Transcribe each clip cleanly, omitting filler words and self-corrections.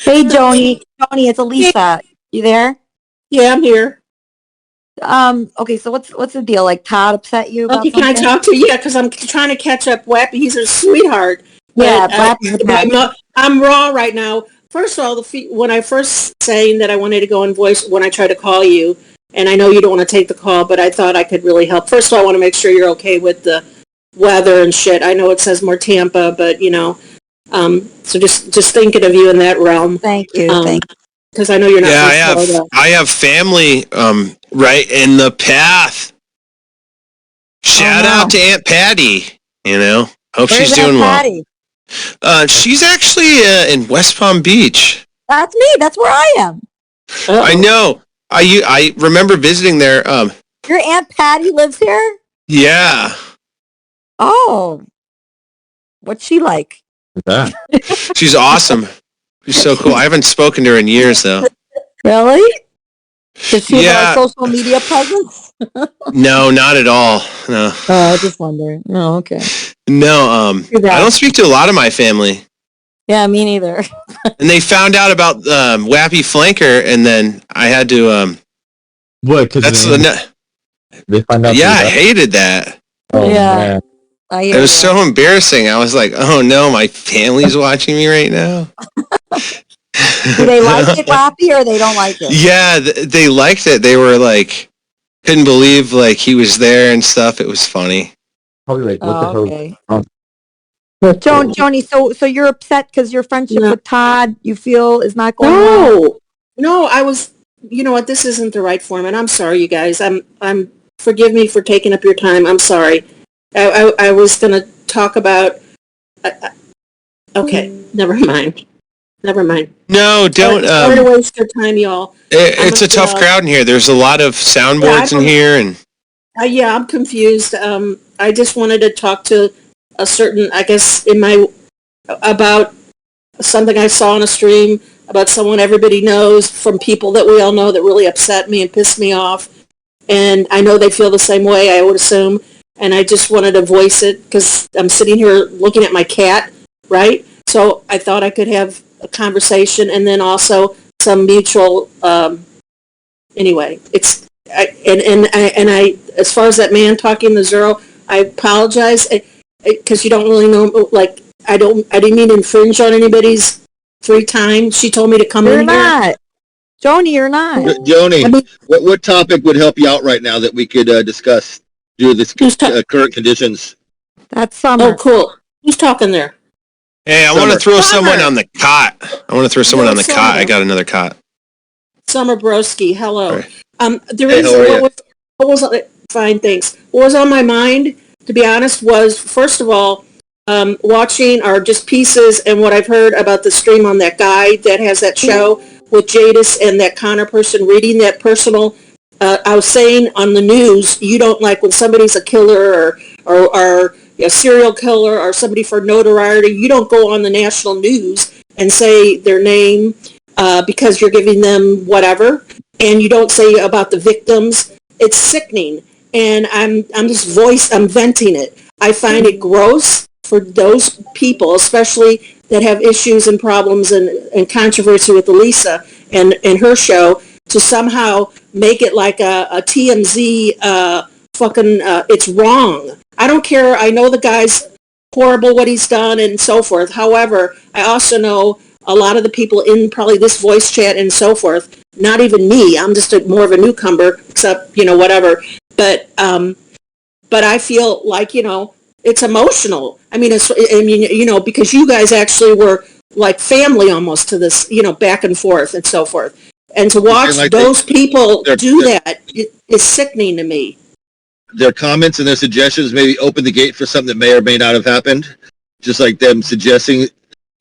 Hey, Joni. Joni, it's Elisa. You there? Yeah, I'm here. Okay, so what's the deal? Like Todd upset you about Okay, can I something? talk to you? Yeah, because I'm trying to catch up Wappy. He's a sweetheart. Yeah, But Wappy's the best. I'm raw right now. First of all, when I first saying that I wanted to go on voice when I tried to call you, and I know you don't want to take the call, but I thought I could really help. First of all, I want to make sure you're okay with the weather and shit. I know it says more Tampa, but so just thinking of you in that realm. Thank you. Um, Thank because I know you're not Yeah, from Florida. I have family right in the path. Shout out to Aunt Patty. Hope Where's she's Aunt doing well. Patty? She's actually in West Palm Beach. That's me. That's where I am. I know. I remember visiting there. Your Aunt Patty lives here? Yeah. Oh. What's she like? She's awesome. She's so cool. I haven't spoken to her in years, though. Really? Does she have Yeah. a social media presence? No, not at all. No. Oh, I just wonder. Oh, okay. No, I don't speak to a lot of my family. Yeah, me neither. And they found out about Wappy Flanker, and then I had to. What? Because they find out. Yeah, I hated that. Oh, Yeah. man. It was so embarrassing. I was like, oh no, my family's watching me right now. Do they like it, Wappy, or they don't like it? Yeah, they liked it. They were like, couldn't believe like he was there and stuff. It was funny. Probably like, what the hell? Okay. Joni, so you're upset because your friendship with Todd, you feel, is not going well? No, I was. You know what? This isn't the right form, and I'm sorry, you guys. I'm. Forgive me for taking up your time. I'm sorry. I was going to talk about. Okay, never mind. No, don't. Sorry to waste your time, y'all. It's a tough crowd in here. There's a lot of soundboards in here, and yeah, I'm confused. I just wanted to talk to a certain, I guess, about something I saw on a stream about someone everybody knows from people that we all know that really upset me and pissed me off, and I know they feel the same way. I would assume, and I just wanted to voice it because I'm sitting here looking at my cat, right? So I thought I could have a conversation and then also some mutual. Anyway, it's I as far as that man talking the zero, I apologize because you don't really know. Like I didn't mean to infringe on anybody's free time. She told me to come in here. You're not. Joni, you're not. Joni, what topic would help you out right now that we could discuss due to this current conditions? That's Summer. Oh, cool. Who's talking there? hey, I want to throw someone on the cot. I got another cot. Summer Broski, hello. Right. There is what was fine, thanks. What was on my mind, to be honest, was first of all, watching are just pieces and what I've heard about the stream on that guy that has that show with Jadis and that Connor person reading that personal. I was saying on the news, you don't like when somebody's a killer or a serial killer or somebody for notoriety. You don't go on the national news and say their name because you're giving them whatever, and you don't say about the victims. It's sickening, and I'm venting it. I find it gross for those people, especially that have issues and problems and controversy with Elisa and her show, to somehow make it like a TMZ it's wrong. I don't care. I know the guy's horrible what he's done and so forth. However, I also know a lot of the people in probably this voice chat and so forth, not even me. I'm just more of a newcomer, except, whatever. But I feel like, it's emotional. Because you guys actually were like family almost to this, back and forth and so forth. And to watch those people do that is sickening to me. Their comments and their suggestions maybe open the gate for something that may or may not have happened. Just like them suggesting,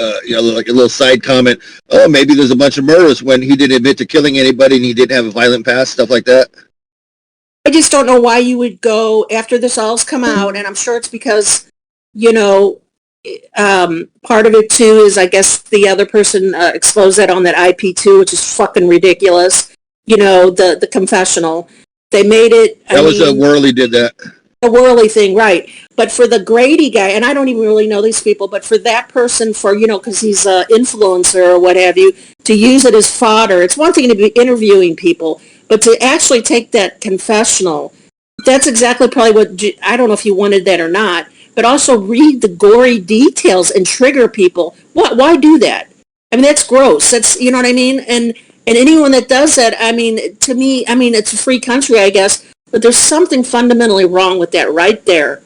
like a little side comment, oh, maybe there's a bunch of murders when he didn't admit to killing anybody and he didn't have a violent past, stuff like that. I just don't know why you would go after this all's come out, and I'm sure it's because, part of it too is I guess the other person exposed that on that IP2, which is fucking ridiculous. The confessional. They made it. Worley did that. The Worley thing, right. But for the Grady guy, and I don't even really know these people, but for that person, because he's an influencer or what have you, to use it as fodder. It's one thing to be interviewing people, but to actually take that confessional, that's exactly probably what, I don't know if you wanted that or not, but also read the gory details and trigger people. Why do that? I mean, that's gross. That's, you know what I mean? And anyone that does that, I mean, to me, I mean, it's a free country, I guess, but there's something fundamentally wrong with that right there.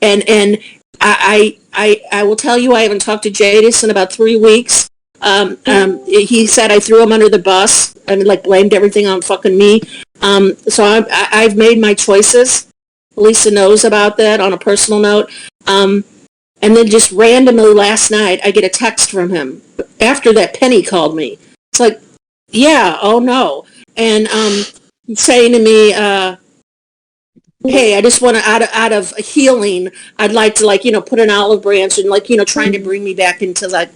And I will tell you, I haven't talked to Jadis in about 3 weeks. He said I threw him under the bus. I mean, like, blamed everything on fucking me. So I've made my choices. Elisa knows about that on a personal note. And then just randomly last night, I get a text from him after that Penny called me. It's like, yeah, oh no. And saying to me, hey, I just want to, out of healing, I'd like to, like, you know, put an olive branch and, like, you know, trying to bring me back into, like,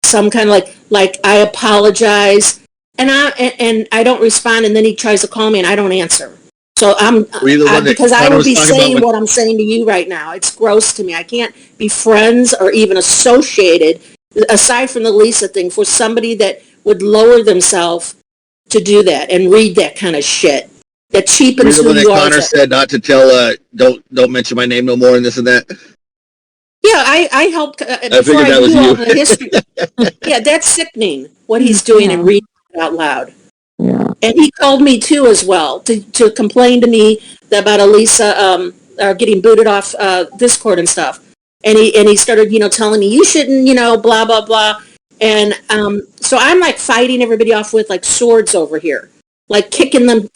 some kind of, like I apologize. And I don't respond, and then he tries to call me, and I don't answer. So because I would be saying what I'm saying to you right now. It's gross to me. I can't be friends or even associated, aside from the Lisa thing, for somebody that would lower themselves to do that and read that kind of shit. That cheapens who you are. Connor said not to tell, don't mention my name no more and this and that. Yeah, I helped before I figured that was all the history. Yeah, that's sickening what he's doing and reading it out loud. Yeah. And he called me too as well to complain to me about Elisa getting booted off Discord and stuff. And he started, you know, telling me you shouldn't, you know, blah blah blah. And so I'm like fighting everybody off with like swords over here, like kicking them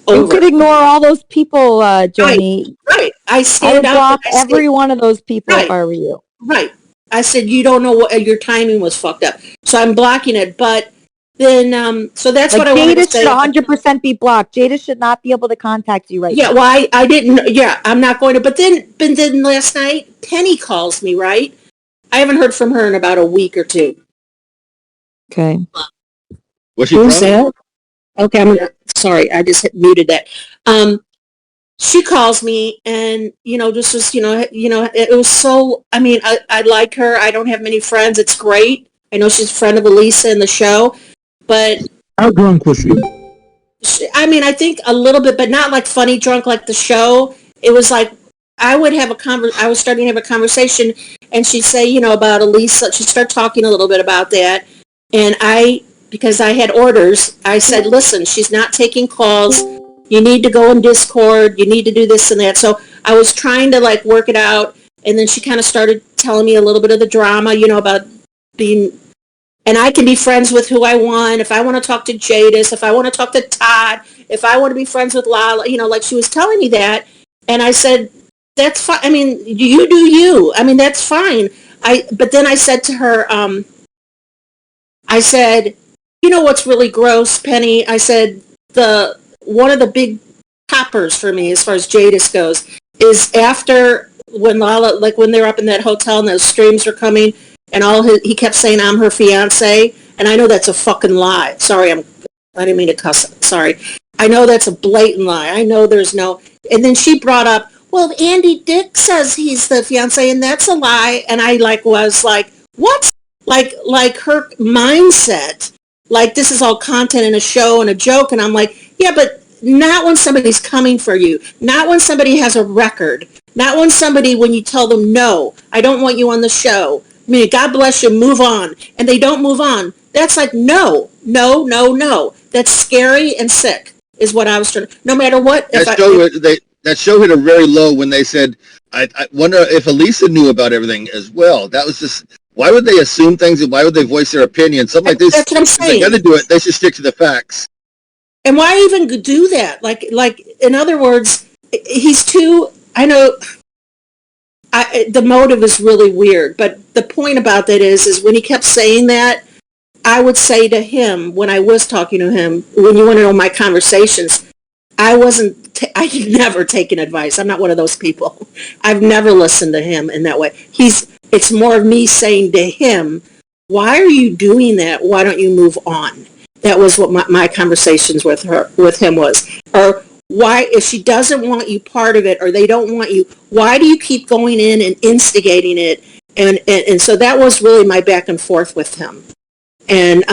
over. You could ignore all those people, Joni. Right. I stand up. Block every one of those people if I were you. Right. I said you don't know what your timing was fucked up, so I'm blocking it. But then, so that's like what I wanted to say. Jada should 100% be blocked. Jada should not be able to contact you right now. Yeah, well, I didn't. Yeah, I'm not going to. But then last night, Penny calls me. Right. I haven't heard from her in about a week or two. Okay. What's your problem? Okay, sorry, I just muted that. She calls me, and you know, this was, you know, it was so. I mean, I like her. I don't have many friends. It's great. I know she's a friend of Elisa in the show, but how drunk was she? I mean, I think a little bit, but not like funny drunk like the show. It was like I was starting to have a conversation, and she'd say, you know, about Elisa. She'd start talking a little bit about that, and because I had orders, I said, listen, she's not taking calls. You need to go in Discord. You need to do this and that. So I was trying to like work it out. And then she kind of started telling me a little bit of the drama, you know, about being, and I can be friends with who I want. If I want to talk to Jadis, if I want to talk to Todd, if I want to be friends with Lala, you know, like she was telling me that. And I said, that's fine. I mean, you do you. I mean, that's fine. But then I said to her, I said, you know what's really gross, Penny? I said, one of the big poppers for me as far as Jadis goes is after when Lala, like when they were up in that hotel and those streams were coming and he kept saying I'm her fiance, and I know that's a fucking lie. Sorry, I didn't mean to cuss. Sorry. I know that's a blatant lie. I know there's no, and then she brought up, well, Andy Dick says he's the fiance and that's a lie. And I was like, what? Like her mindset, like this is all content and a show and a joke. And I'm like, yeah, but not when somebody's coming for you. Not when somebody has a record. Not when when you tell them, no, I don't want you on the show. I mean, God bless you, move on. And they don't move on. That's like, no. That's scary and sick is what I was trying to, no matter what. That show hit a very low when they said, I wonder if Elisa knew about everything as well. That was just, why would they assume things and why would they voice their opinion? Something like this. That's what I'm saying. If they got to do it, they should stick to the facts. And why even do that? Like in other words, he's too, I know, the motive is really weird, but the point about that is when he kept saying that, I would say to him, when I was talking to him, when you want to know my conversations, I've never taken advice. I'm not one of those people. I've never listened to him in that way. It's more of me saying to him, why are you doing that? Why don't you move on? That was what my conversations with him was. Or why, if she doesn't want you part of it or they don't want you, why do you keep going in and instigating it? And so that was really my back and forth with him. And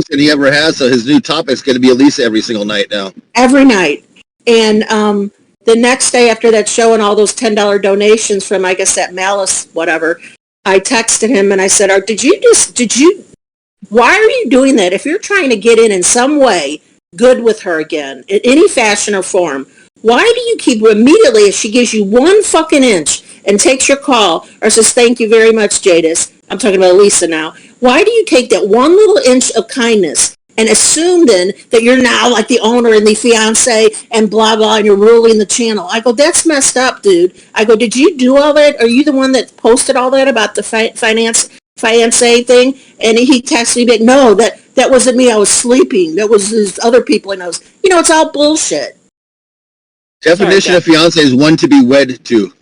he ever has, so his new topic's going to be Elisa every single night now. Every night. And the next day after that show and all those $10 donations from, I guess, that Malice, whatever, I texted him and I said, why are you doing that? If you're trying to get in some way good with her again, in any fashion or form, why do you keep immediately, if she gives you one fucking inch and takes your call or says, thank you very much, Jadis, I'm talking about Elisa now, why do you take that one little inch of kindness and assume then that you're now like the owner and the fiance and blah, blah, and you're ruling the channel? I go, that's messed up, dude. I go, did you do all that? Are you the one that posted all that about the fiance thing? And he texted me back, no, that wasn't me. I was sleeping. That was these other people. And I was, it's all bullshit. Definition of fiance is one to be wed to.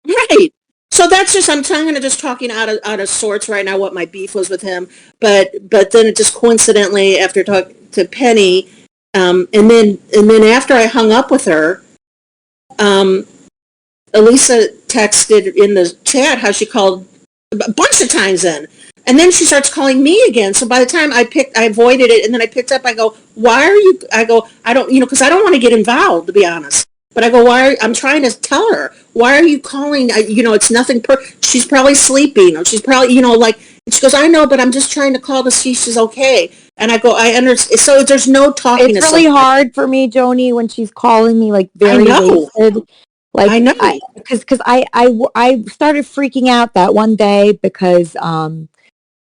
Right. So that's just, I'm kind of just talking out of sorts right now what my beef was with him. But then it just coincidentally after talking to Penny, and then after I hung up with her, Elisa texted in the chat how she called a bunch of times in. And then she starts calling me again. So by the time I avoided it, and then I picked up, I go, I don't, because I don't want to get involved, to be honest. But I go, I'm trying to tell her, why are you calling? It's nothing, she's probably sleeping, or she's probably, she goes, I know, but I'm just trying to call to see if she's okay. And I go, I understand. So there's no talking. It's really hard for me, Joni, when she's calling me like very wasted. Like, I know. Because I started freaking out that one day because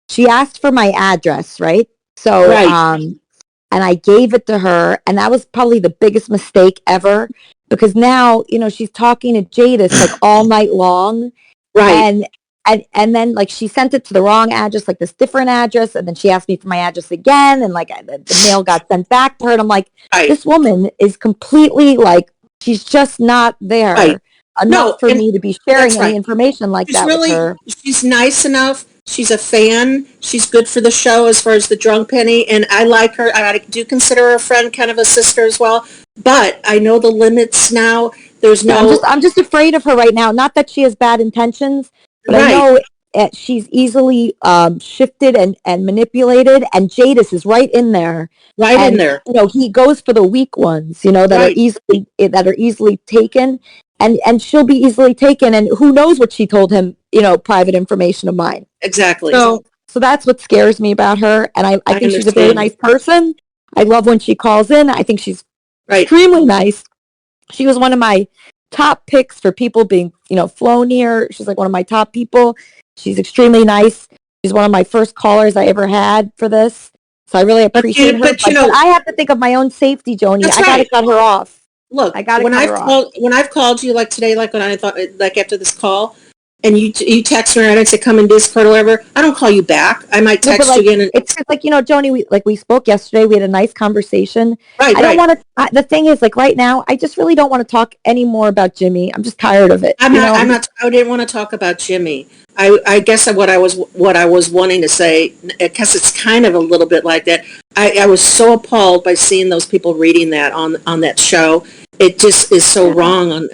she asked for my address, right? So, and I gave it to her, and that was probably the biggest mistake ever, because now, she's talking to Jadis like all night long. Right. And then like she sent it to the wrong address, like this different address, and then she asked me for my address again, and like the mail got sent back to her, and I'm like, this woman is completely like, she's just not there enough for me to be sharing any information like that with her. She's nice enough. She's a fan. She's good for the show as far as the drunk Penny, and I like her. I do consider her a friend, kind of a sister as well. But I know the limits now. There's no. I'm just afraid of her right now. Not that she has bad intentions, but I know she's easily shifted and manipulated. And Jadis is right in there. In there. He goes for the weak ones. That are easily taken. And she'll be easily taken, and who knows what she told him, private information of mine. Exactly. So that's what scares me about her, and I think she's a very nice person. I love when she calls in. I think she's extremely nice. She was one of my top picks for people being, flown here. She's like one of my top people. She's extremely nice. She's one of my first callers I ever had for this. So I really appreciate her. But I have to think of my own safety, Joni. I got to cut her off. Look, when I've called you like today, like when I thought, like after this call, and you text me and I say come in Discord or whatever, I don't call you back. I might text you again. It's like, Joni, we spoke yesterday. We had a nice conversation. I don't want to. The thing is, like right now, I just really don't want to talk anymore about Jimmy. I'm just tired of it. I didn't want to talk about Jimmy. I guess what I was wanting to say, because it's kind of a little bit like that. I was so appalled by seeing those people reading that on that show. It just is so wrong.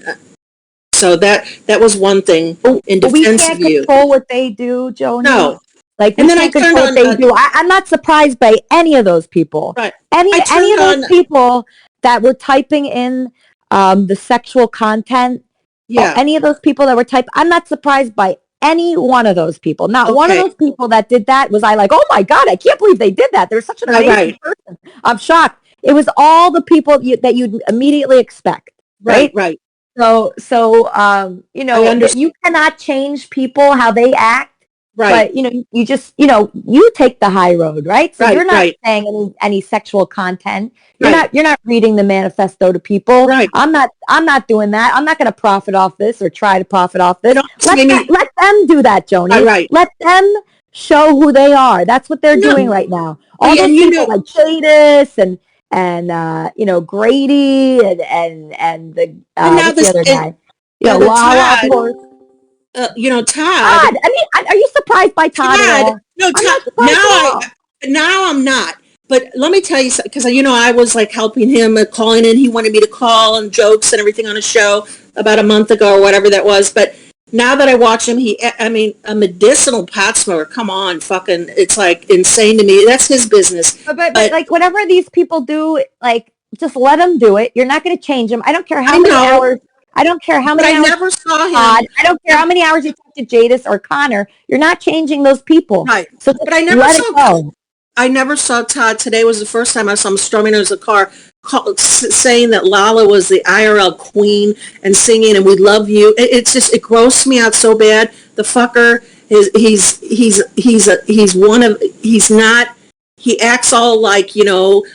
So that was one thing in defense of you. We can't control what they do, Joni. No. Like, we can't control what they do. I'm not surprised by any of those people. Right. Any of those people that were typing in the sexual content. Yeah. Any of those people that were I'm not surprised by any one of those people. Not one of those people that did that was I like, oh my God, I can't believe they did that. They're such an amazing person. I'm shocked. It was all the people that you'd immediately expect. Right. So you cannot change people how they act. Right. But you just you take the high road, right? So you're not saying any sexual content. You're not reading the manifesto to people. Right. I'm not doing that. I'm not going to profit off this or try to profit off this. Let them do that, Joni. Right. Let them show who they are. That's what they're doing right now. All those people like Jadis and Grady and the other guy. Todd. Todd. I mean, are you surprised by Todd at all? No, Todd. Now I'm not. But let me tell you something, because I was like helping him, calling in. He wanted me to call and jokes and everything on a show about a month ago or whatever that was. But now that I watch him, I mean, a medicinal pot smoker, come on, fucking, it's like insane to me. That's his business. But like, whatever these people do, like, just let them do it. You're not going to change them. I don't care how many hours. I don't care how many hours. I never saw him. I don't care how many hours you talk to Jadis or Connor. You're not changing those people. Right. So but I never saw Todd. Today was the first time I saw him storming into the car, saying that Lala was the IRL queen and singing and we love you. It's just, it grossed me out so bad. The fucker he acts all like, you know,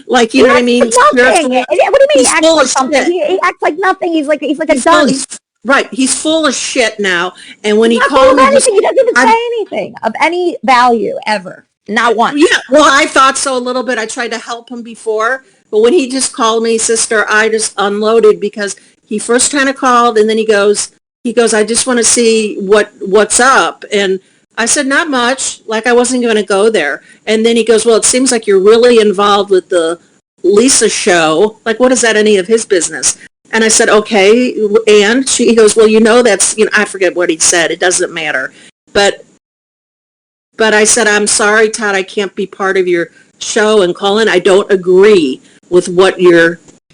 like, you know what I mean? Nothing. What do you mean he acts like something? He acts like nothing. He's like a dunce. Right. He's full of shit now. And when he called me, he doesn't even say anything of any value ever. Not once. Yeah. Well, I thought so a little bit. I tried to help him before, but when he just called me, sister, I just unloaded because he first kind of called and then he goes, I just want to see what's up. And I said, not much, like I wasn't going to go there. And then he goes, well, it seems like you're really involved with the Lisa show. Like, what is that any of his business? And I said, okay. And he goes, well, you know, that's, you know, I forget what he said. It doesn't matter. But I said, I'm sorry, Todd, I can't be part of your show. And Colin, I don't agree with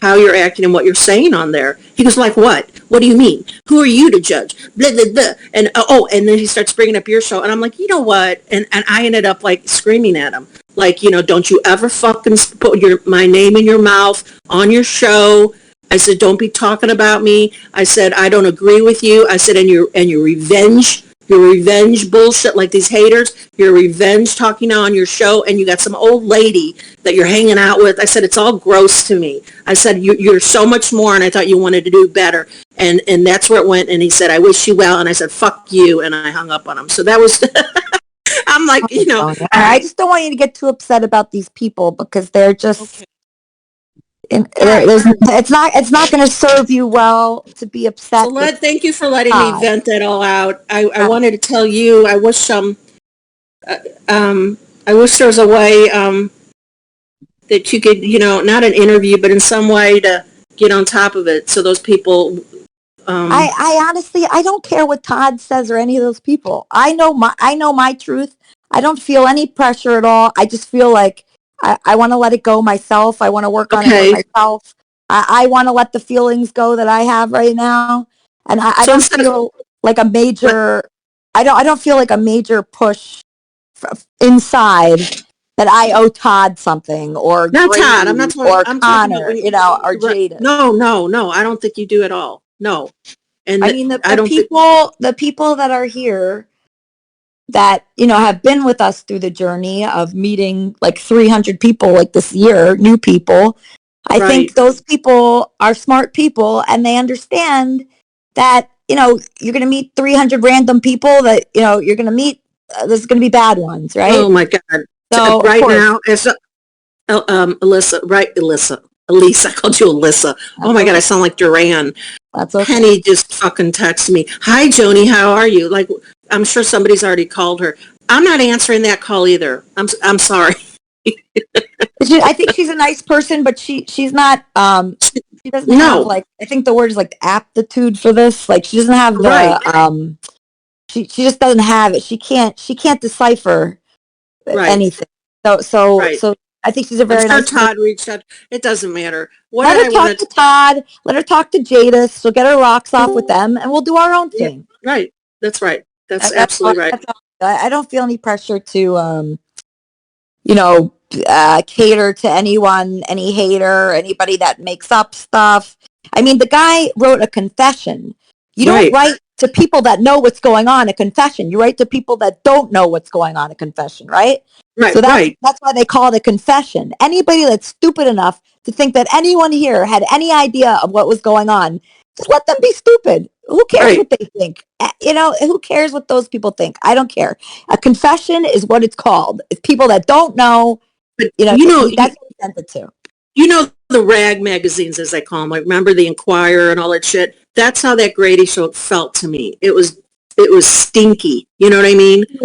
how you're acting and what you're saying on there. He goes, like what? What do you mean? Who are you to judge? Blah, blah, blah. And and then he starts bringing up your show. And I'm like, you know what? And I ended up like screaming at him. Like, you know, don't you ever fucking put my name in your mouth on your show. I said, don't be talking about me. I said, I don't agree with you. I said, and your revenge bullshit, like these haters, your revenge talking on your show, and you got some old lady that you're hanging out with. I said, it's all gross to me. I said, you're so much more, and I thought you wanted to do better. And that's where it went, and he said, I wish you well, and I said, fuck you, and I hung up on him. So that was, I'm like, you know. I just don't want you to get too upset about these people because they're just... Okay. It's not going to serve you well to be upset. So thank you for letting me vent that all out. I wanted to tell you, I wish there was a way that you could, you know, not an interview, but in some way to get on top of it. So those people. I honestly, I don't care what Todd says or any of those people. I know my truth. I don't feel any pressure at all. I just feel like I want to let it go myself. I want to work on it myself. I want to let the feelings go that I have right now. And I don't feel like a major, I don't feel like a major push inside that I owe Todd something or not Grady Todd. I'm not talking, or I'm Connor, you know, or Jada. No. I don't think you do at all. No. And I mean, the people that are here that, you know, have been with us through the journey of meeting like 300 people like this year, new people. I think those people are smart people and they understand that, you know, you're going to meet 300 random people that, you know, you're going to meet, there's going to be bad ones, right? Oh my God. So right now, Elisa, Elisa, I called you Elisa. Oh my God, I sound like Duran. That's okay. Penny just fucking texted me. Hi, Joni, how are you? Like, I'm sure somebody's already called her. I'm not answering that call either. I'm sorry. I think she's a nice person, but she's not. She doesn't have like. I think the word is like aptitude for this. Like she doesn't have the. She just doesn't have it. She can't decipher anything. So I think she's a very nice. Todd reached out. It doesn't matter. Let her talk to Todd. Let her talk to Jadis. She'll get her rocks off with them, and we'll do our own thing. Yeah, right. That's right. That's absolutely right. I don't feel any pressure to, you know, cater to anyone, any hater, anybody that makes up stuff. I mean, the guy wrote a confession. You don't write to people that know what's going on a confession. You write to people that don't know what's going on a confession, right? Right. So that's why they call it a confession. Anybody that's stupid enough to think that anyone here had any idea of what was going on, just let them be stupid. Who cares what they think? You know, who cares what those people think? I don't care. A confession is what it's called. It's people that don't know, but, that's what we sent it to. You know, the rag magazines, as I call them, like remember the Inquirer and all that shit? That's how that Grady show felt to me. It was stinky. You know what I mean? It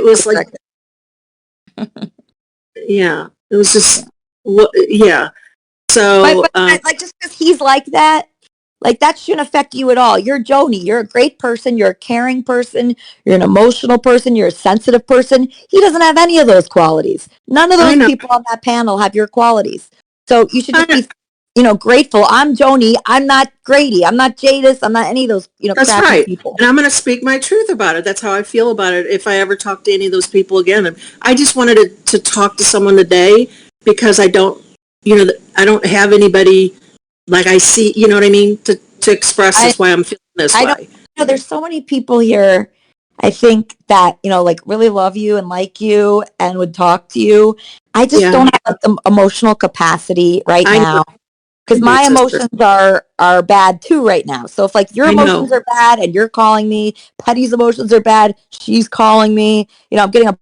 was like, yeah, it was just, yeah. So, but like just because he's like that, Like, that shouldn't affect you at all. You're Joni. You're a great person. You're a caring person. You're an emotional person. You're a sensitive person. He doesn't have any of those qualities. None of those people on that panel have your qualities. So you should just be, grateful. I'm Joni. I'm not Grady. I'm not Jadis. I'm not any of those, That's crappy right. people. And I'm going to speak my truth about it. That's how I feel about it if I ever talk to any of those people again. And I just wanted to talk to someone today because I don't have anybody like I see, you know what I mean, to express this why I'm feeling this way. There's so many people here, I think, that, like, really love you and like you and would talk to you. I just don't have the emotional capacity right now. Because my emotions are bad too right now. So if, like, your emotions are bad and you're calling me, Petty's emotions are bad, she's calling me, I'm getting a...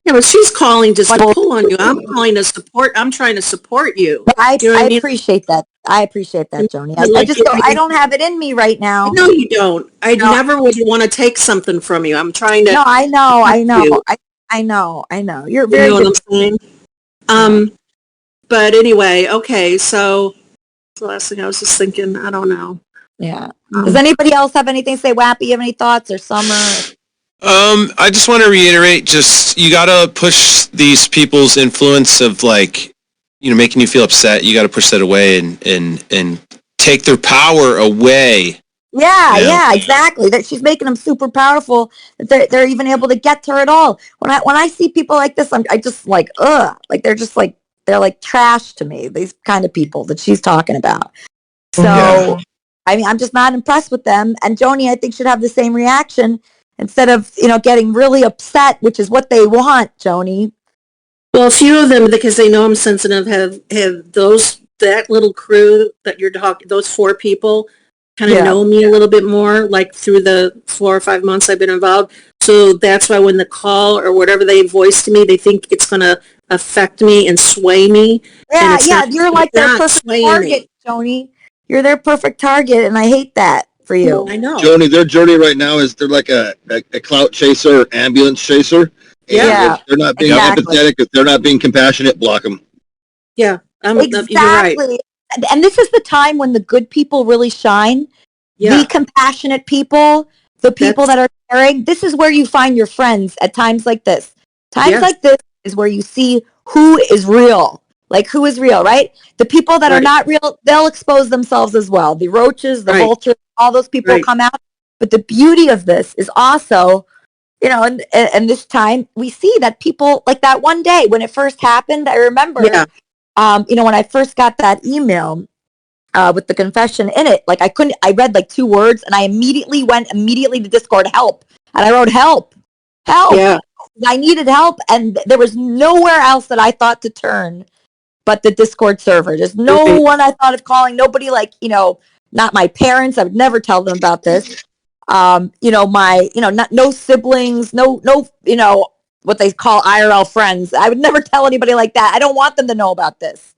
Yeah, but she's calling just to pull on you. I'm calling to support. I'm trying to support you. I appreciate that. I appreciate that, Joni. I don't have it in me right now. No, you don't. I never would want to take something from you. I'm trying to... No, I know. I know. You're very good. You know what I'm saying? But anyway, okay, so the last thing I was just thinking, I don't know. Yeah. Does anybody else have anything to say? Wappy, you have any thoughts, or Summer? I just want to reiterate, you got to push these people's influence of, like, making you feel upset. You got to push that away and take their power away. Yeah, exactly. That she's making them super powerful. That they're even able to get to her at all. When I see people like this, I just like, ugh. Like, they're like trash to me. These kind of people that she's talking about. So, I mean, I'm just not impressed with them. And Joni, I think, should have the same reaction instead of getting really upset, which is what they want, Joni. Well, a few of them, because they know I'm sensitive, have that little crew that you're talking. Those 4 people kind of know me a little bit more, like through the 4 or 5 months I've been involved. So that's why when the call or whatever they voice to me, they think it's going to affect me and sway me. Yeah, you're like their perfect target, Joni. You're their perfect target, and I hate that for you. I know. Joni, their journey right now is they're like a clout chaser, ambulance chaser. Yeah. If they're not being empathetic, if they're not being compassionate, block them. Yeah, exactly. You're right. And this is the time when the good people really shine. Yeah. The compassionate people, the people that are caring. This is where you find your friends at times like this. Times like this is where you see who is real. Like, who is real, right? The people that are not real, they'll expose themselves as well. The roaches, the vultures, all those people come out. But the beauty of this is also, and this time we see that people, like that one day when it first happened, I remember, when I first got that email with the confession in it, like I read like 2 words and I immediately went to Discord, help. And I wrote help. Yeah. I needed help, and there was nowhere else that I thought to turn but the Discord server. There's no one I thought of calling. Nobody, like, not my parents. I would never tell them about this. No siblings, no, what they call IRL friends. I would never tell anybody like that. I don't want them to know about this.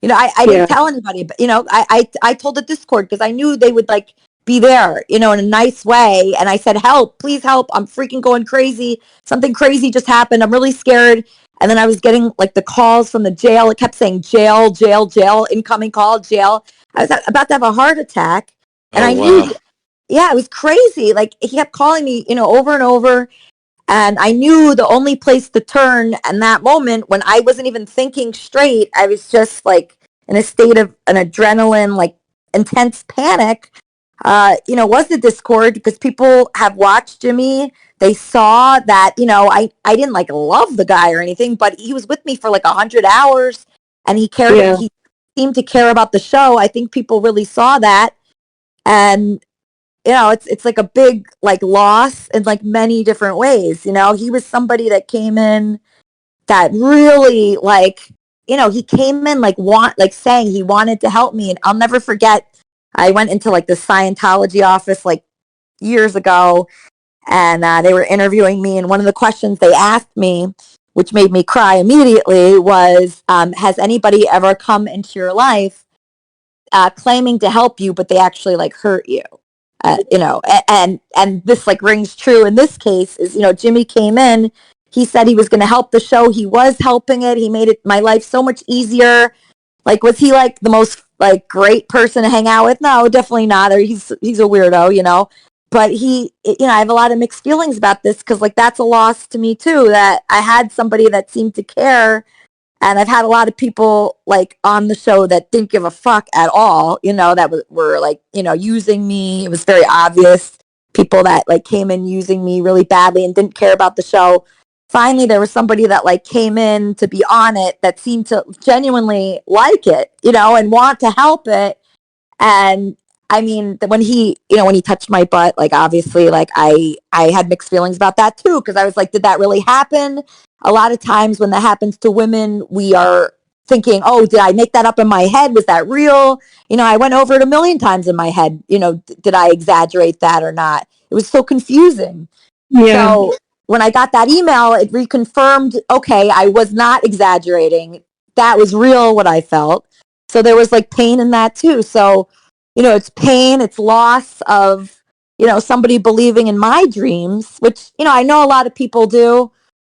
I didn't tell anybody, but, I told the Discord because I knew they would, like, be there, in a nice way. And I said, help, please help. I'm freaking going crazy. Something crazy just happened. I'm really scared. And then I was getting, like, the calls from the jail. It kept saying jail, jail, jail, incoming call, jail. I was about to have a heart attack. And I knew, it was crazy. Like, he kept calling me, over and over. And I knew the only place to turn in that moment, when I wasn't even thinking straight, I was just, like, in a state of an adrenaline, like, intense panic, was the Discord, because people have watched Jimmy. They saw that, I didn't, like, love the guy or anything, but he was with me for like 100 hours and he cared. Yeah. He seemed to care about the show. I think people really saw that. And, it's like a big, like, loss in, like, many different ways. He was somebody that came in that really, like, he came in like saying he wanted to help me. And I'll never forget, I went into, like, the Scientology office, like, years ago, and they were interviewing me, and one of the questions they asked me, which made me cry immediately, was, has anybody ever come into your life claiming to help you, but they actually, like, hurt you? And this, like, rings true in this case. Is, Jimmy came in, he said he was going to help the show, he was helping it, he made my life so much easier. Like, was he, like, the most like great person to hang out with. No, definitely not. Or he's a weirdo, you know. But I have a lot of mixed feelings about this because like that's a loss to me too. That I had somebody that seemed to care, and I've had a lot of people like on the show that didn't give a fuck at all. You know, that were like using me. It was very obvious. People that like came in using me really badly and didn't care about the show. Finally, there was somebody that like came in to be on it that seemed to genuinely like it, and want to help it. And I mean, when he touched my butt, like obviously, like I had mixed feelings about that too, because I was like, did that really happen? A lot of times when that happens to women, we are thinking, oh, did I make that up in my head? Was that real? I went over it a million times in my head. Did I exaggerate that or not? It was so confusing. Yeah. So when I got that email, it reconfirmed, okay, I was not exaggerating. That was real, what I felt. So there was like pain in that too. So, it's pain, it's loss of, somebody believing in my dreams, which, I know a lot of people do,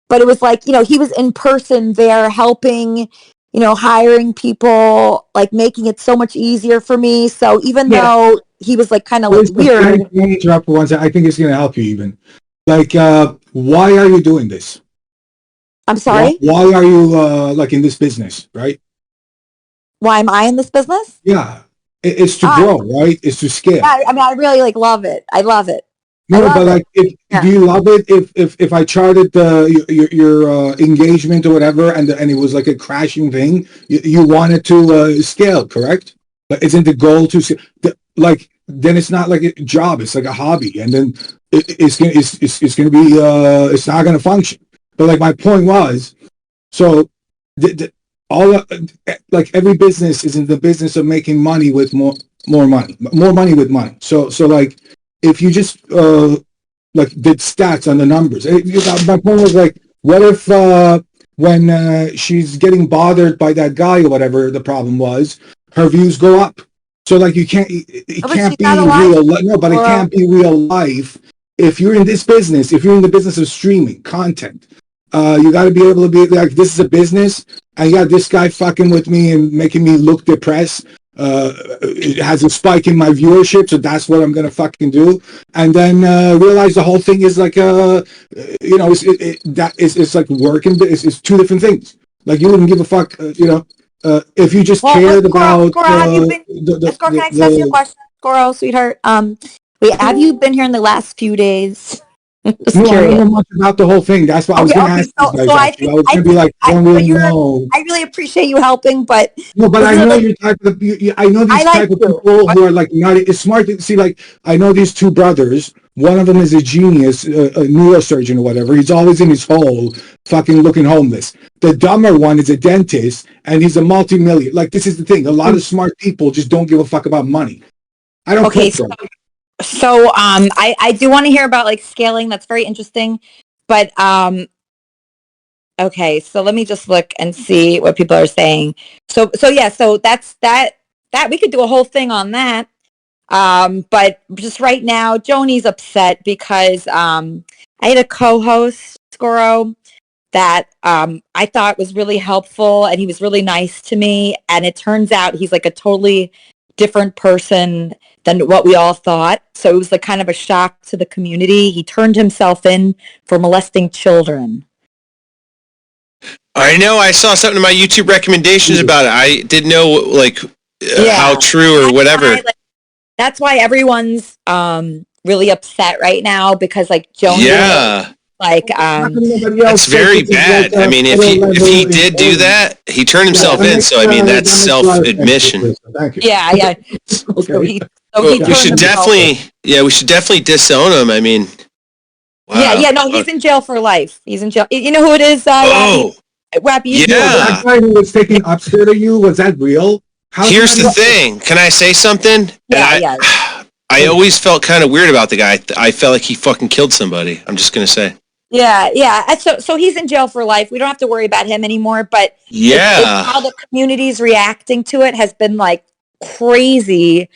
but it was like, he was in person there helping, hiring people, like making it so much easier for me. So even though he was like kind of like weird. Let me interrupt for one second. I think it's going to help you even. Like, why are you doing this? I'm sorry? Why are you like in this business, right? Why am I in this business? Yeah. It's to grow, right? It's to scale. Yeah, I mean, I really like love it. I love it. No, but like, do you love it if I charted your engagement or whatever, and it was like a crashing thing, you wanted to scale, correct? But isn't the goal to like then it's not like a job, it's like a hobby, and then it's gonna be it's not gonna function. But like my point was, so like every business is in the business of making money with more money with money. So like if you just like did stats on the numbers, my point was like, what if when she's getting bothered by that guy or whatever the problem was, her views go up. So like it can't be real. No, but it can't be real life if you're in this business. If you're in the business of streaming content, you got to be able to be like, this is a business. I got this guy fucking with me and making me look depressed. It has a spike in my viewership, so that's what I'm gonna fucking do. And then realize the whole thing is like it's like working. It's two different things. Like you wouldn't give a fuck, if you just cared about. Can I ask you a question, Goro, sweetheart? Have you been here in the last few days? No, I don't know much about the whole thing. That's what I was going to ask you guys. I was going to be like, I really appreciate you helping, but no, but I know you're type of. I know these type of people who are like not. It's smart to see. Like I know these two brothers. One of them is a genius, a neurosurgeon or whatever. He's always in his hole, fucking looking homeless. The dumber one is a dentist, and he's a multi-million. Like this is the thing. A lot of smart people just don't give a fuck about money. I don't. Okay, so I do want to hear about like scaling. That's very interesting. But okay, so let me just look and see what people are saying. So that's that we could do a whole thing on that. But just right now, Joni's upset because I had a co-host, Scoro, that I thought was really helpful, and he was really nice to me. And it turns out he's like a totally different person than what we all thought. So it was like kind of a shock to the community. He turned himself in for molesting children. I know. I saw something in my YouTube recommendations about it. I didn't know like how true or whatever. That's why everyone's really upset right now because like Joni. Yeah. Like that's very bad. I mean, if he did do that, he turned himself in. So I mean, that's self-admission. Yeah. Okay. We should definitely disown him. I mean, wow. Yeah. No, he's in jail for life. He's in jail. You know who it is? Wappy. Yeah. That guy who was taking upstairs of you, was that real? Here's the thing. Can I say something? Yeah. I always felt kind of weird about the guy. I felt like he fucking killed somebody. I'm just gonna say. Yeah. So he's in jail for life. We don't have to worry about him anymore. But it's how the community's reacting to it has been like crazy.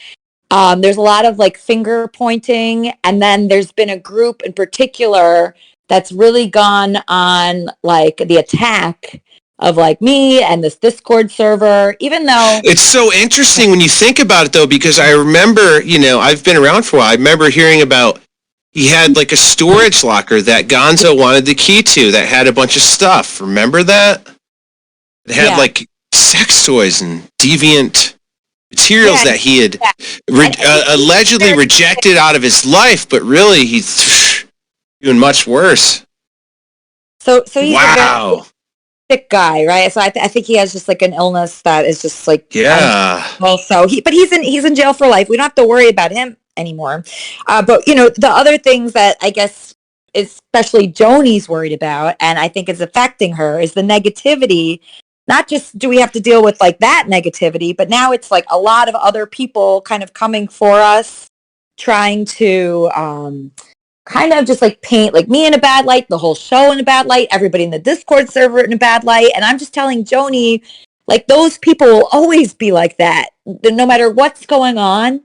There's a lot of like finger pointing, and then there's been a group in particular that's really gone on like the attack of like me and this Discord server, even though it's so interesting when you think about it though, because I remember, I've been around for a while. I remember hearing about he had like a storage locker that Gonzo wanted the key to that had a bunch of stuff. Remember that? It had like sex toys and deviant materials that he had allegedly rejected out of his life, but really he's doing much worse. So he's a very sick guy, right? So I think he has just like an illness that is just like also but he's in jail for life. We don't have to worry about him anymore. But the other things that I guess especially Joni's worried about, and I think is affecting her, is the negativity. Not just do we have to deal with like that negativity, but now it's like a lot of other people kind of coming for us, trying to kind of just like paint like me in a bad light, the whole show in a bad light, everybody in the Discord server in a bad light. And I'm just telling Joni, like, those people will always be like that. No matter what's going on,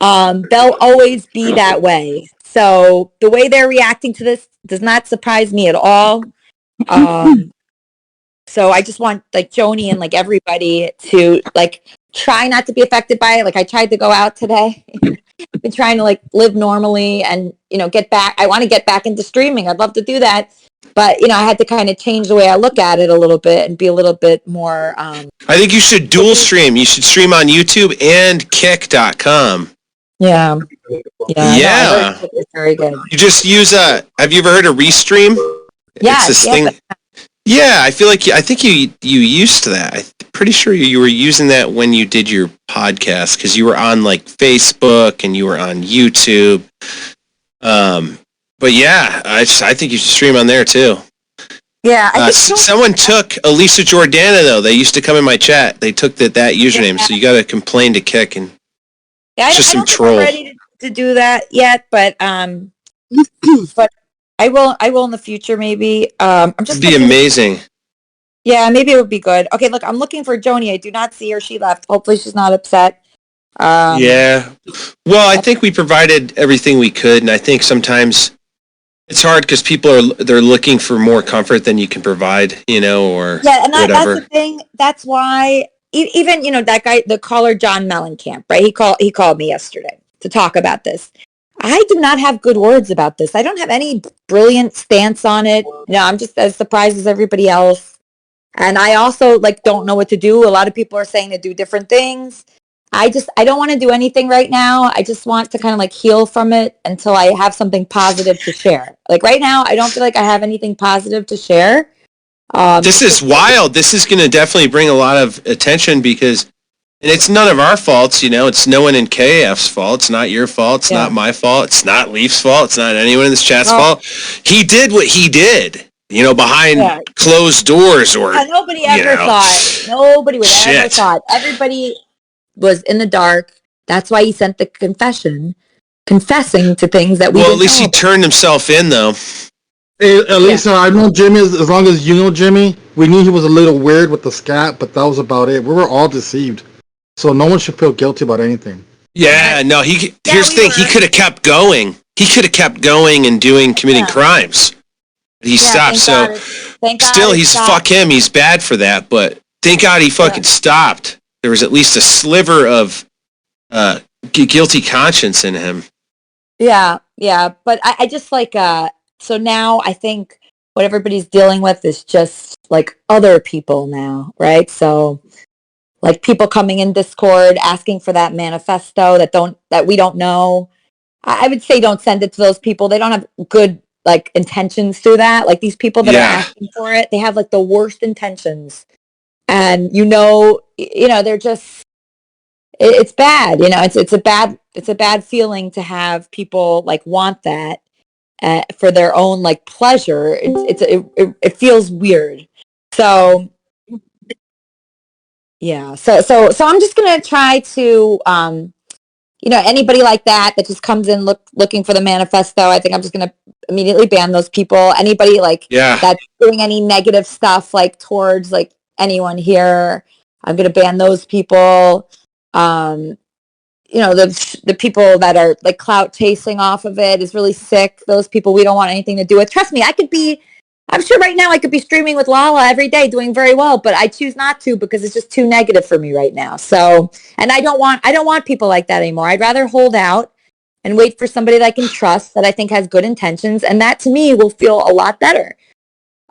they'll always be that way. So the way they're reacting to this does not surprise me at all. So I just want like Joni and like everybody to like try not to be affected by it. Like I tried to go out today. Been trying to like live normally and get back. I want to get back into streaming. I'd love to do that, but I had to kind of change the way I look at it a little bit and be a little bit more. I think you should dual stream. You should stream on YouTube and Kick.com. Yeah. Yeah. No, it's very good. You just use have you ever heard of Restream? Yeah. It's this thing. Yeah, I think you used to that. I'm pretty sure you were using that when you did your podcast because you were on like Facebook and you were on YouTube. But yeah, I think you should stream on there too. Yeah. Someone took Elisa Jordana though. They used to come in my chat. They took that username, so you got to complain to Kick and I don't think I'm ready to do that yet, but but I will in the future maybe. It'd be amazing. Yeah, maybe it would be good. Okay, look, I'm looking for Joni. I do not see her. She left. Hopefully she's not upset. Yeah. Well, I think we provided everything we could, and I think sometimes it's hard because people they're looking for more comfort than you can provide, or and that's the thing. That's why even that guy, the caller John Mellencamp, right? He called me yesterday to talk about this. I do not have good words about this. I don't have any brilliant stance on it. I'm just as surprised as everybody else. And I also don't know what to do. A lot of people are saying to do different things. I don't want to do anything right now. I just want to kind of heal from it until I have something positive to share. Right now, I don't feel like I have anything positive to share. This is wild. This is going to definitely bring a lot of attention because and it's none of our faults, it's no one in KAF's fault. It's not your fault. It's not my fault. It's not Leaf's fault. It's not anyone in this chat's fault. He did what he did, behind closed doors or... nobody ever thought. Nobody would ever thought. Everybody was in the dark. That's why he sent the confessing to things that we didn't at least know. he turned himself in, though. Hey, Elisa, I know Jimmy, as long as you know Jimmy, we knew he was a little weird with the scat, but that was about it. We were all deceived. So no one should feel guilty about anything. Yeah, no, here's the thing. He could have kept going. He could have kept going and committing crimes. He stopped. So still, fuck him. He's bad for that. But thank God he fucking stopped. There was at least a sliver of guilty conscience in him. Yeah. But I just so now I think what everybody's dealing with is just other people now, right? So people coming in Discord asking for that manifesto that we don't know. I would say don't send it to those people. They don't have good intentions through that. These people that are asking for it, they have the worst intentions. And they're just it's bad. It's a bad feeling to have people want that for their own pleasure. It feels weird. So yeah. So I'm just gonna try to anybody like that just comes in looking for the manifesto. I think I'm just gonna immediately ban those people. Anybody that's doing any negative stuff towards anyone here, I'm gonna ban those people. The people that are clout chasing off of it is really sick. Those people we don't want anything to do with. Trust me, I could be I'm sure right now I could be streaming with Lala every day doing very well, but I choose not to because it's just too negative for me right now. So, and I don't want people like that anymore. I'd rather hold out and wait for somebody that I can trust that I think has good intentions. And that to me will feel a lot better.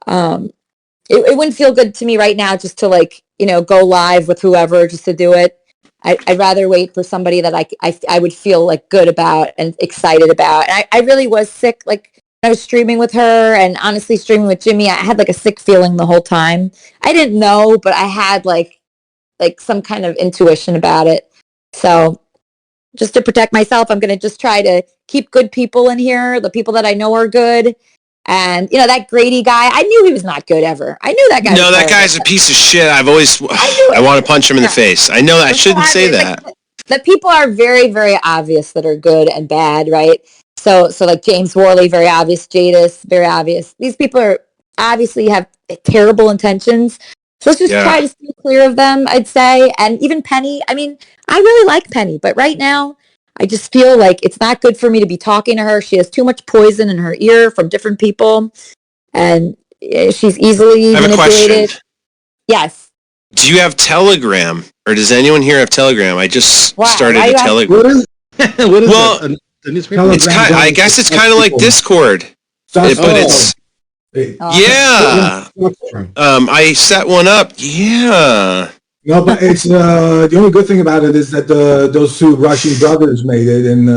It wouldn't feel good to me right now just to like, go live with whoever just to do it. I'd rather wait for somebody that I would feel like good about and excited about. And I really was sick. Like, I was streaming with her and honestly streaming with Jimmy. I had like a sick feeling the whole time. I didn't know, but I had like some kind of intuition about it. So just to protect myself, I'm going to just try to keep good people in here, the people that I know are good. And, that Grady guy, I knew he was not good ever. I knew that guy. No, that guy's a piece of shit. I want to punch him in the face. I know that. I shouldn't say that. Like, the people are very, very obvious that are good and bad, right? So like James Worley, very obvious. Jadis, very obvious. These people are obviously have terrible intentions. So let's just try to stay clear of them, I'd say. And even Penny, I mean, I really like Penny, but right now I just feel like it's not good for me to be talking to her. She has too much poison in her ear from different people, and she's easily I have manipulated. a question. Yes. Do you have Telegram, or does anyone here have Telegram? I just started a Telegram. What is that? I guess it's kind of like Discord, but it's I set one up. Yeah. No, but it's the only good thing about it is that those two Russian brothers made it, and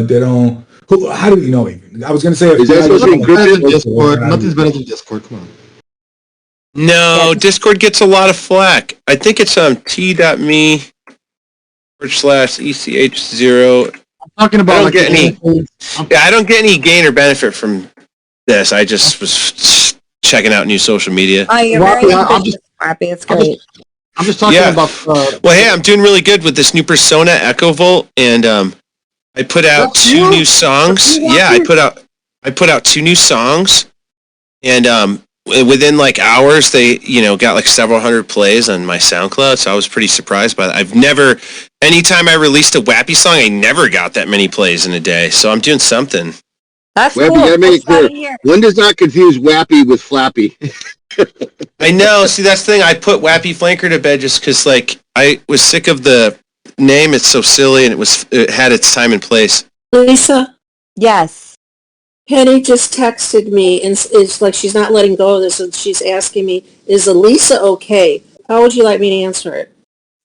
they don't. How do you know? Even I was going to say, is that supposed to be encrypted? Discord. Nothing's better than Discord. Come on. No, Discord gets a lot of flack. I think it's t.me/ECH0. Talking about I don't get any gain or benefit from this. I just was checking out new social media. Oh, you're very happy. It's great. I'm just talking about. Well, hey, I'm doing really good with this new persona, Echo Volt, and I put out 2 new songs. Yeah, I put out 2 new songs, and within like hours, they got like several hundred plays on my SoundCloud. So I was pretty surprised by that. Anytime I released a Wappy song, I never got that many plays in a day. So I'm doing something. That's Wappy, cool. gotta make it clear. One does not confuse Wappy with Flappy. I know. See, that's the thing. I put Wappy Flanker to bed just because, like, I was sick of the name. It's so silly, and it had its time and place. Elisa? Yes. Penny just texted me, and it's like she's not letting go of this, and she's asking me, is Elisa okay? How would you like me to answer it?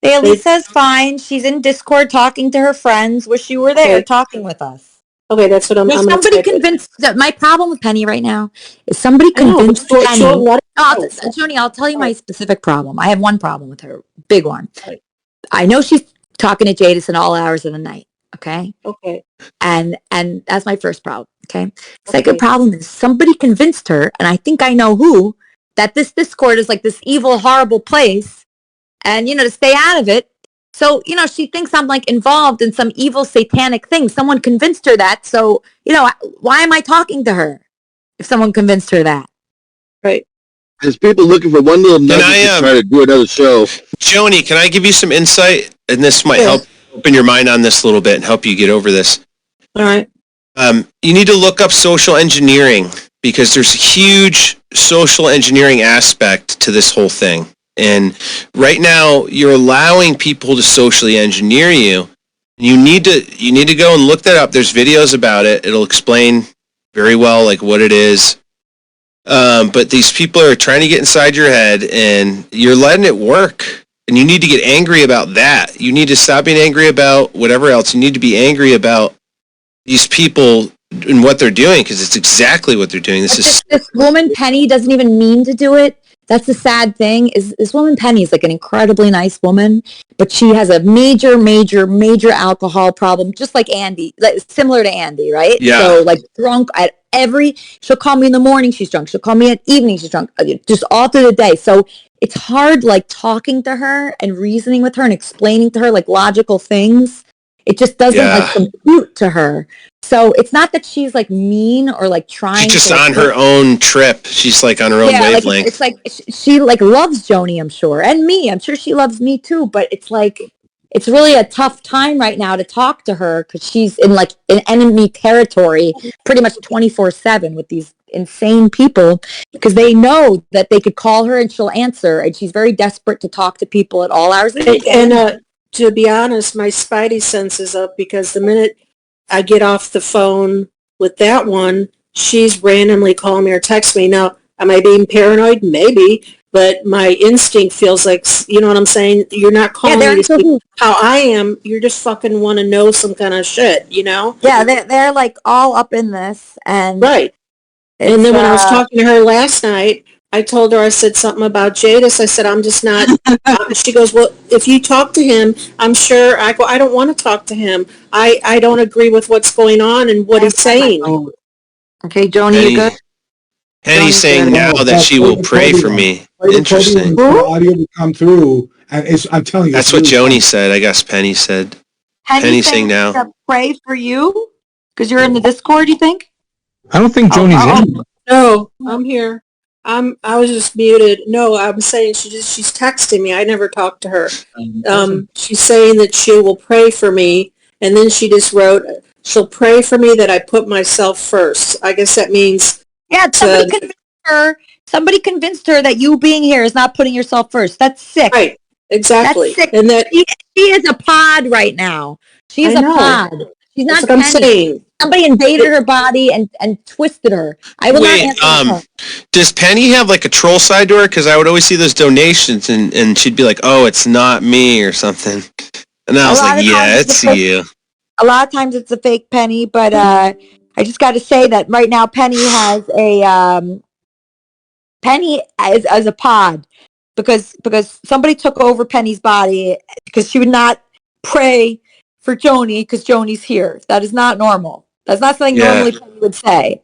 Hey, Elisa's fine. She's in Discord talking to her friends. Wish you were there talking with us. Okay, that's what I'm somebody convinced that my problem with Penny right now is somebody convinced Penny. Joni, I'll tell you my specific problem. I have one problem with her, big one. I know she's talking to Jadis in all hours of the night. Okay. Okay. And that's my first problem. Okay. Second problem is somebody convinced her, and I think I know who, that this Discord is like this evil, horrible place, and to stay out of it. So, she thinks I'm like involved in some evil satanic thing. Someone convinced her that. So, why am I talking to her if someone convinced her that? Right. There's people looking for one little nugget to try to do another show. Joni, can I give you some insight? And this might help open your mind on this a little bit and help you get over this. All right. You need to look up social engineering because there's a huge social engineering aspect to this whole thing. And right now, you're allowing people to socially engineer you. You need to go and look that up. There's videos about it. It'll explain very well like what it is. But these people are trying to get inside your head, and you're letting it work. And you need to get angry about that. You need to stop being angry about whatever else. You need to be angry about these people and what they're doing because it's exactly what they're doing. This woman Penny doesn't even mean to do it. That's the sad thing is this woman Penny is like an incredibly nice woman, but she has a major, major, major alcohol problem, just like Andy, like, similar to Andy, right? Yeah. So like drunk at she'll call me in the morning, she's drunk. She'll call me at evening, she's drunk, just all through the day. So it's hard like talking to her and reasoning with her and explaining to her like logical things. It just doesn't like compute to her. So it's not that she's like mean or like trying. She's just on her own trip. She's like on her own wavelength. It's like she like loves Joni, I'm sure, and me. I'm sure she loves me too. But it's like it's really a tough time right now to talk to her because she's in like an enemy territory, pretty much 24/7 with these insane people because they know that they could call her and she'll answer, and she's very desperate to talk to people at all hours of the day. And to be honest, my spidey sense is up because the minute I get off the phone with that one, she's randomly calling me or text me. Now, am I being paranoid? Maybe. But my instinct feels like, you know what I'm saying? You're not calling me to see how I am. You're just fucking want to know some kind of shit, you know? Yeah, they're like all up in this. And right. And then when I was talking to her last night, I told her, I said something about Jadis. I said, I'm just not. She goes, well, if you talk to him, I'm sure. I go, I don't want to talk to him. I don't agree with what's going on and what he's saying. Okay, Joni, you good? Penny's saying now that she will pray for me. Interesting. The audio will come through, and I'm telling you. That's what Joni said. I guess Penny said. Penny's saying now to pray for you because you're in the Discord. You think? I don't think Joni's in. No, I'm here. I was just muted. No, I'm saying she's texting me. I never talked to her. She's saying that she will pray for me, and then she just wrote, she'll pray for me that I put myself first. I guess that means. Yeah, somebody convinced her that you being here is not putting yourself first. That's sick. Right, exactly. That's sick. And that she is a pod right now. She's a pod. She's not. That's what I'm saying. Somebody invaded her body and twisted her. I will not answer her. Does Penny have like a troll side to her? Because I would always see those donations and she'd be like, "Oh, it's not me" or something. And I was like, "Yeah, it's you." A lot of times it's a fake Penny, but I just got to say that right now Penny has a Penny as a pod because somebody took over Penny's body because she would not pray for Joni because Joni's here. That is not normal. That's not something normally Penny would say.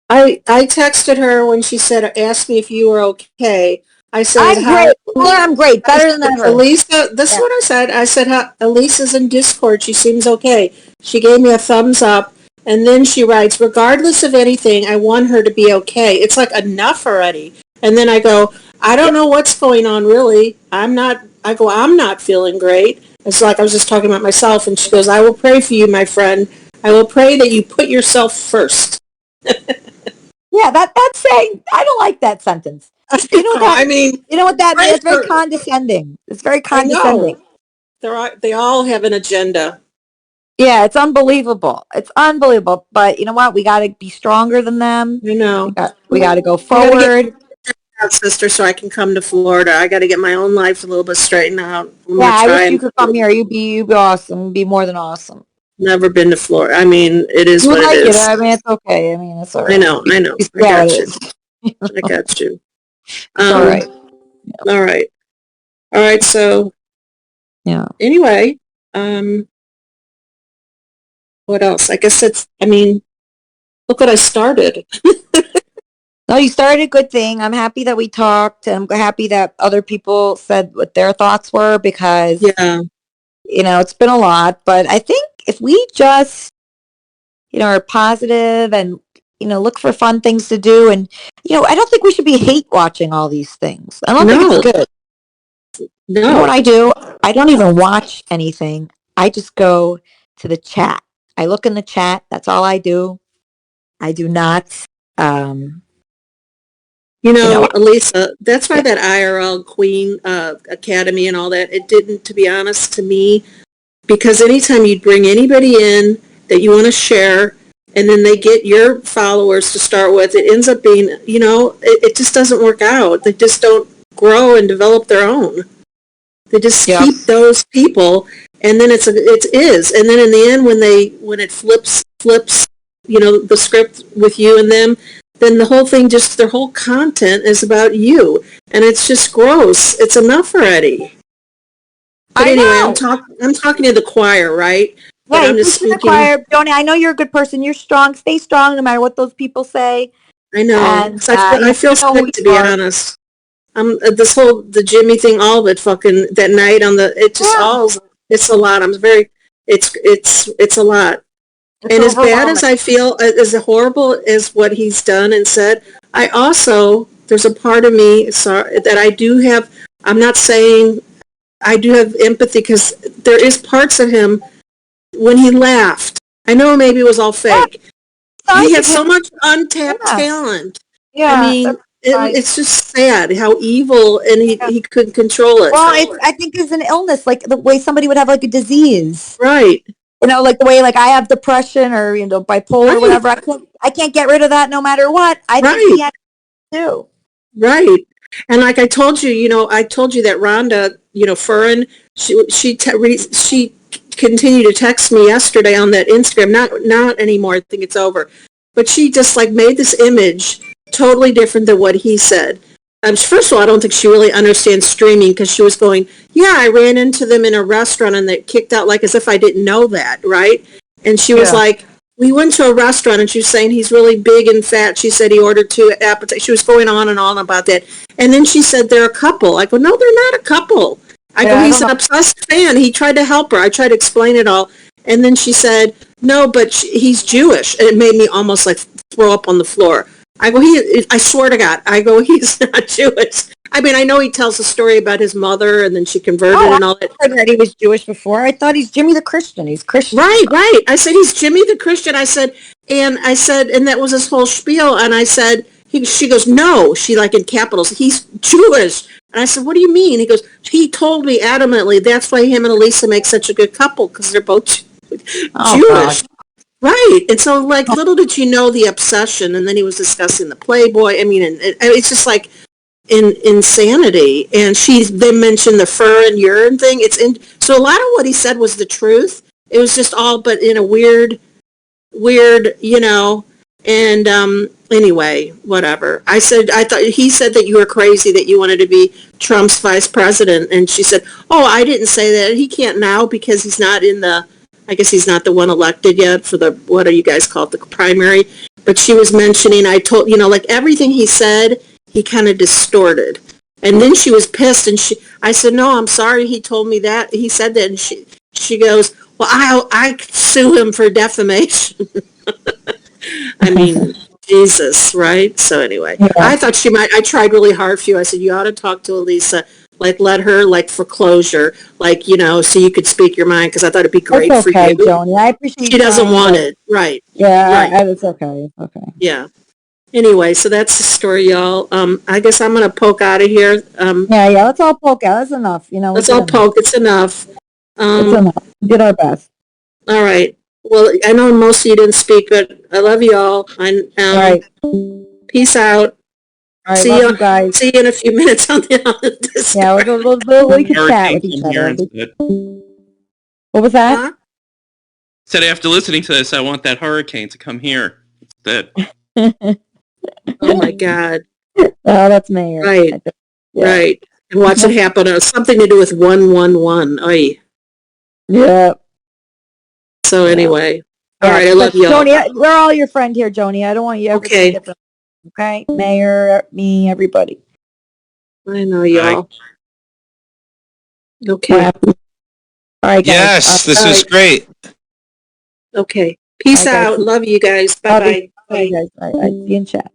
I texted her when she said, asked me if you were okay. I said, I'm great. I'm great. Better than ever. Elisa, this is what I said. I said, Elisa's in Discord. She seems okay. She gave me a thumbs up. And then she writes, regardless of anything, I want her to be okay. It's like enough already. And then I go, I don't know what's going on really. I'm not feeling great. It's like I was just talking about myself. And she goes, I will pray for you, my friend. I will pray that you put yourself first. Yeah, that's saying, I don't like that sentence. You know what that, you know what that means? It's very condescending. It's very condescending. They all have an agenda. Yeah, it's unbelievable. It's unbelievable. But you know what? We got to be stronger than them. You know. We got to go forward. Sister, so I can come to Florida. I got to get my own life a little bit straightened out. I wish you could come here. You'd be awesome. You'd be more than awesome. Never been to Florida. I mean, it is what it is. I mean, it's okay. I mean, it's all right. I know. I got you. I got you. All right. Yeah. All right. So, yeah. Anyway, what else? I guess look what I started. No, you started a good thing. I'm happy that we talked. I'm happy that other people said what their thoughts were because, it's been a lot. But I think if we just, are positive and, look for fun things to do. And, I don't think we should be hate watching all these things. I don't think it's good. No. You know what I do? I don't even watch anything. I just go to the chat. I look in the chat. That's all I do. I do not. Elisa, that's why that IRL Queen Academy and all that, it didn't, to be honest, to me, because anytime you'd bring anybody in that you want to share, and then they get your followers to start with, it ends up being, it just doesn't work out. They just don't grow and develop their own. They just keep those people, and then it is. And then in the end, when it flips, the script with you and them, then the whole thing, just their whole content is about you, and it's just gross. It's enough already. But anyway, I'm talking to the choir, right? Right, I'm just speaking. The choir, Joni, I know you're a good person. You're strong. Stay strong, no matter what those people say. I know. And, I feel sick, to be honest. The Jimmy thing, all of it, fucking that night on the, it just all, it's a lot. It's a lot. And as bad as I feel, as horrible as what he's done and said, there's a part of me that I do have, I'm not saying I do have empathy, because there is parts of him when he laughed. I know maybe it was all fake, He had so much untapped talent. Yeah. I mean, it's just sad how evil, and he couldn't control it. Well, I think it's an illness, like the way somebody would have like a disease. Right. You know, like the way like I have depression or, you know, bipolar or whatever. I can't get rid of that no matter what. I think he had to do. Right. And like I told you, you know, I told you that Rhonda, you know, Furin, she continued to text me yesterday on that Instagram. Not anymore. I think it's over. But she just like made this image totally different than what he said. First of all, I don't think she really understands streaming, because she was going, yeah, I ran into them in a restaurant and they kicked out, like as if I didn't know that, right? And she was like, we went to a restaurant, and she was saying he's really big and fat. She said he ordered 2 appetizers. She was going on and on about that. And then she said they're a couple. I go, no, they're not a couple. I go, he's an obsessed fan. He tried to help her. I tried to explain it all. And then she said, no, but he's Jewish. And it made me almost like throw up on the floor. I go, I swear to God, I go, he's not Jewish. I mean, I know he tells a story about his mother, and then she converted and all that. I heard that he was Jewish before. I thought he's Jimmy the Christian. He's Christian. Right. I said, he's Jimmy the Christian. I said, and that was his whole spiel. And I said, she goes, no, she like in capitals, he's Jewish. And I said, what do you mean? He goes, he told me adamantly, that's why him and Elisa make such a good couple, because they're both Jewish. God. Right. And so, like, little did you know the obsession. And then he was discussing the Playboy. I mean, and it's just like insanity. And they mentioned the fur and urine thing. So a lot of what he said was the truth. It was just all, but in a weird, you know. And anyway, whatever. He said that you were crazy, that you wanted to be Trump's vice president. And she said, oh, I didn't say that. He can't now because he's not I guess he's not the one elected yet for the, what do you guys call it, the primary. But she was mentioning, I told, you know, like everything he said, he kind of distorted. And then she was pissed, and I said, no, I'm sorry, he told me that. He said that, and she goes, well, I sue him for defamation. I mean, Jesus, right? So anyway, I thought I tried really hard for you. I said, you ought to talk to Elisa. Like, let her, like, for closure, like, you know, so you could speak your mind, because I thought it'd be great for you. Joni. I appreciate She doesn't want it. Right. Yeah, right. It's okay. Okay. Yeah. Anyway, so that's the story, y'all. I guess I'm going to poke out of here. Yeah, let's all poke out. That's enough. You know, let's all poke. It's enough. It's enough. We did our best. All right. Well, I know most of you didn't speak, but I love you all. All right. Peace out. All right, love you guys. See you in a few minutes on the Discord. Yeah, we can chat with each other. What was that? Huh? Said after listening to this, I want that hurricane to come here instead. Oh my God. Oh, that's Mayor. Right. Yeah. Right. And watch it happen. Something to do with 111. Oy. Yeah. So anyway. All right, I love you all. Joni, we're all your friend here, Joni. I don't want you ever to be different. Okay? Mayor, me, everybody. I know y'all. Okay. All right, guys. Yes, this is great. Okay. Peace out. Love you guys. Bye-bye. Bye, guys. Bye. See you in chat.